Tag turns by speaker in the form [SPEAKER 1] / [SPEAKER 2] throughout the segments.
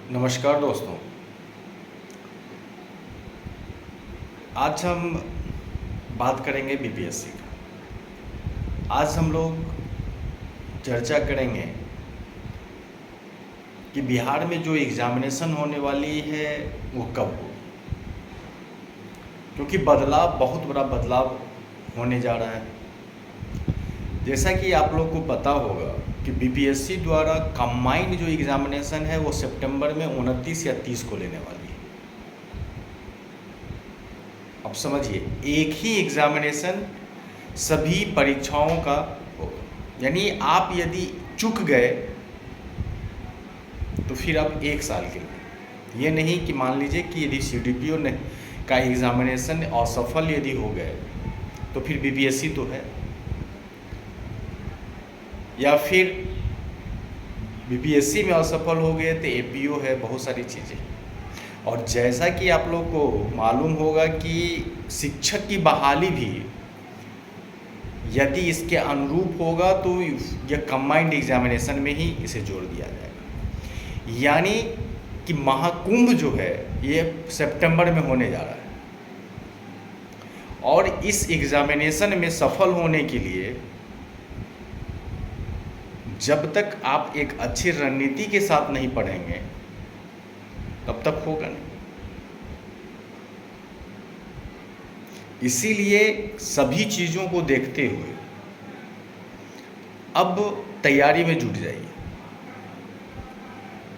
[SPEAKER 1] नमस्कार दोस्तों। आज हम बात करेंगे बीपीएससी का। आज हम लोग चर्चा करेंगे कि बिहार में जो एग्ज़ामिनेशन होने वाली है वो कब हो, क्योंकि बदलाव, बहुत बड़ा बदलाव होने जा रहा है। जैसा कि आप लोग को पता होगा कि बीपीएससी द्वारा कंबाइंड जो एग्ज़ामिनेशन है वो सितंबर में 29 या 30 को लेने वाली है। अब समझिए, एक ही एग्ज़ामिनेशन सभी परीक्षाओं का होगा। यानी आप यदि चूक गए तो फिर अब 1 साल के लिए, ये नहीं कि मान लीजिए कि यदि सीडीपीओ ने का एग्ज़ामिनेशन असफल यदि हो गए तो फिर बीपीएससी तो है, या फिर बीपीएससी में असफल हो गए तो एपीओ है, बहुत सारी चीज़ें। और जैसा कि आप लोग को मालूम होगा कि शिक्षक की बहाली भी यदि इसके अनुरूप होगा तो यह कंबाइंड एग्जामिनेशन में ही इसे जोड़ दिया जाएगा। यानी कि महाकुंभ जो है ये सितंबर में होने जा रहा है, और इस एग्जामिनेशन में सफल होने के लिए जब तक आप एक अच्छी रणनीति के साथ नहीं पढ़ेंगे तब तक होगा नहीं। इसीलिए सभी चीज़ों को देखते हुए अब तैयारी में जुट जाइए,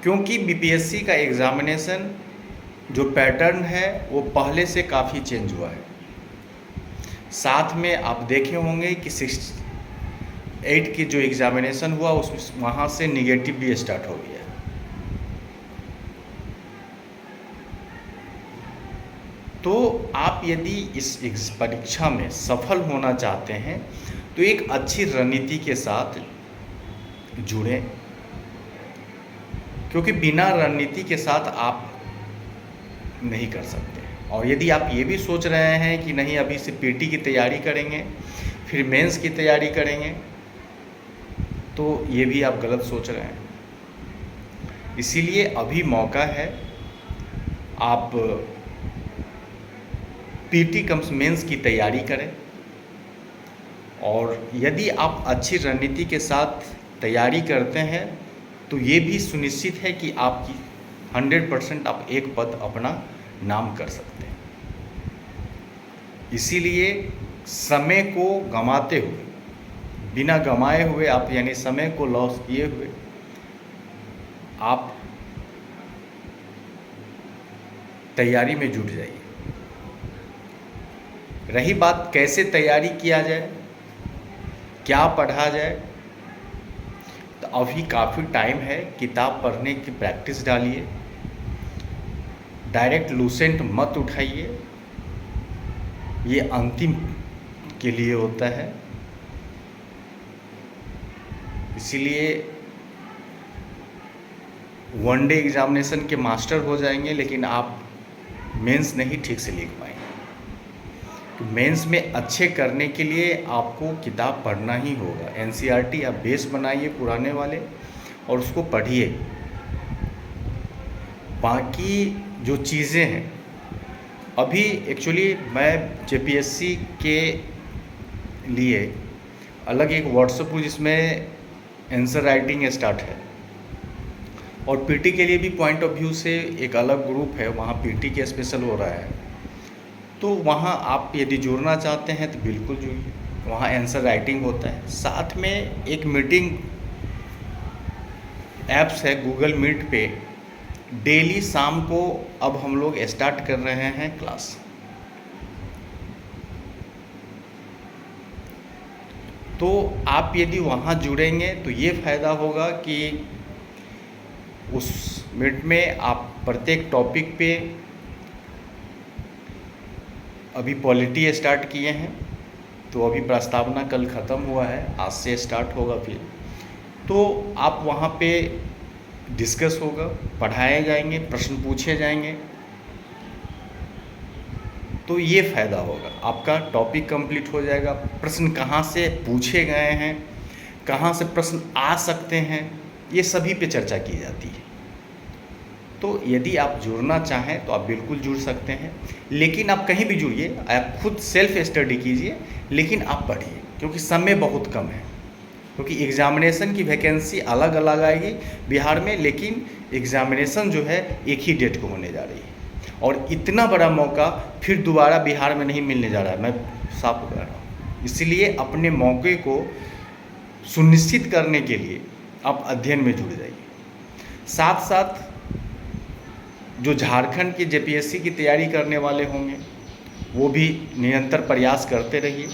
[SPEAKER 1] क्योंकि बीपीएससी का एग्ज़ामिनेशन जो पैटर्न है वो पहले से काफ़ी चेंज हुआ है। साथ में आप देखे होंगे कि 8 की जो एग्ज़ामिनेशन हुआ उसमें वहाँ से निगेटिव भी स्टार्ट हो गया। तो आप यदि इस परीक्षा में सफल होना चाहते हैं तो एक अच्छी रणनीति के साथ जुड़ें, क्योंकि बिना रणनीति के साथ आप नहीं कर सकते। और यदि आप ये भी सोच रहे हैं कि नहीं अभी से पीटी की तैयारी करेंगे फिर मेंस की तैयारी करेंगे, तो ये भी आप गलत सोच रहे हैं। इसीलिए अभी मौका है, आप पीटी कम्स मेंस की तैयारी करें। और यदि आप अच्छी रणनीति के साथ तैयारी करते हैं तो ये भी सुनिश्चित है कि आपकी 100% आप एक पद अपना नाम कर सकते हैं। इसीलिए समय को गंवाते हुए, बिना गंवाए हुए, आप यानी समय को लॉस किए हुए आप तैयारी में जुट जाइए। रही बात कैसे तैयारी किया जाए, क्या पढ़ा जाए, तो अभी काफ़ी टाइम है। किताब पढ़ने की प्रैक्टिस डालिए, डायरेक्ट लूसेंट मत उठाइए, ये अंतिम के लिए होता है। इसीलिए वनडे एग्जामिनेशन के मास्टर हो जाएंगे लेकिन आप मेंस नहीं ठीक से लिख पाएंगे। तो मेंस में अच्छे करने के लिए आपको किताब पढ़ना ही होगा। एनसीईआरटी आप बेस बनाइए पुराने वाले और उसको पढ़िए। बाकी जो चीज़ें हैं, अभी एक्चुअली मैं जेपीएससी के लिए अलग एक व्हाट्सएप हूँ जिसमें आंसर राइटिंग स्टार्ट है, और पीटी के लिए भी पॉइंट ऑफ व्यू से एक अलग ग्रुप है, वहाँ पीटी के स्पेशल हो रहा है। तो वहाँ आप यदि जुड़ना चाहते हैं तो बिल्कुल जुड़िए, वहाँ आंसर राइटिंग होता है। साथ में एक मीटिंग ऐप्स है गूगल मीट पे, डेली शाम को अब हम लोग स्टार्ट कर रहे हैं क्लास। तो आप यदि वहाँ जुड़ेंगे तो ये फ़ायदा होगा कि उस मीट में आप प्रत्येक टॉपिक पे, अभी पॉलिटी स्टार्ट किए हैं तो अभी प्रस्तावना कल ख़त्म हुआ है, आज से स्टार्ट होगा। फिर तो आप वहाँ पे डिस्कस होगा, पढ़ाए जाएंगे, प्रश्न पूछे जाएंगे, तो ये फ़ायदा होगा। आपका टॉपिक कंप्लीट हो जाएगा। प्रश्न कहाँ से पूछे गए हैं, कहाँ से प्रश्न आ सकते हैं, ये सभी पे चर्चा की जाती है। तो यदि आप जुड़ना चाहें तो आप बिल्कुल जुड़ सकते हैं, लेकिन आप कहीं भी जुड़िए, आप खुद सेल्फ स्टडी कीजिए, लेकिन आप पढ़िए, क्योंकि समय बहुत कम है। क्योंकि एग्ज़ामिनेशन की वैकेंसी अलग अलग आएगी बिहार में, लेकिन एग्ज़ामिनेशन जो है एक ही डेट को होने जा रही है, और इतना बड़ा मौका फिर दोबारा बिहार में नहीं मिलने जा रहा है, मैं साफ कह रहा हूँ। इसलिए अपने मौके को सुनिश्चित करने के लिए आप अध्ययन में जुड़ जाइए। साथ साथ जो झारखंड के जेपीएससी की तैयारी करने वाले होंगे वो भी निरंतर प्रयास करते रहिए,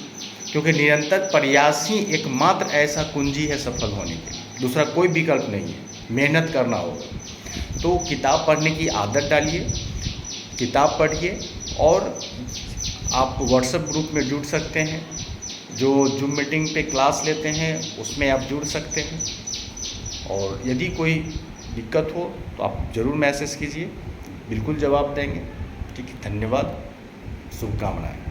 [SPEAKER 1] क्योंकि निरंतर प्रयास ही एकमात्र ऐसा कुंजी है सफल होने के लिए, दूसरा कोई विकल्प नहीं है। मेहनत करना होगा। तो किताब पढ़ने की आदत डालिए, किताब पढ़िए, और आप व्हाट्सएप ग्रुप में जुड़ सकते हैं, जो जूम मीटिंग पे क्लास लेते हैं उसमें आप जुड़ सकते हैं। और यदि कोई दिक्कत हो तो आप ज़रूर मैसेज कीजिए, बिल्कुल जवाब देंगे। ठीक है, धन्यवाद, शुभकामनाएं।